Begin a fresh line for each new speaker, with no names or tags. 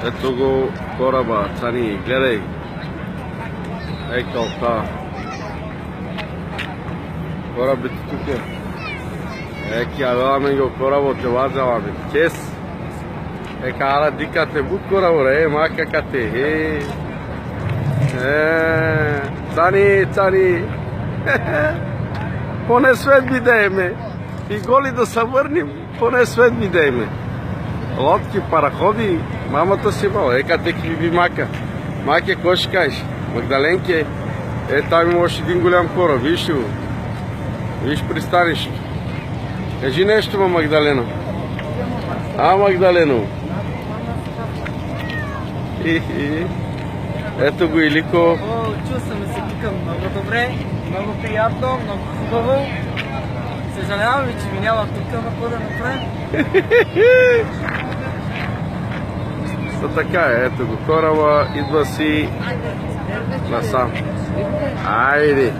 Ето го кораба, Цани, гледай. Ей толка. Корабите тук е. Еки, авеламе го корабо, те вазаваме. Чес. Ека, ала дикате бук корабо, мака кате. Цани, Цани. Поне свет да име. И голи да се върнем, поне свет да име. Лодки, параходи, мамата си мала. Ека те криви мака. Маке, кой ще кажеш? Магдаленке, там имаш един голям кораб, виж го. Виж пристанището. Кажи нещо, Магдалено. Магдалено. Ето го Илико.
Чувстваме се тук много добре, много приятно, много хубаво. Съжаляваме, че ви няма тук, но какво да направим?
Така е, ето го кораба, идва си насам. Айде!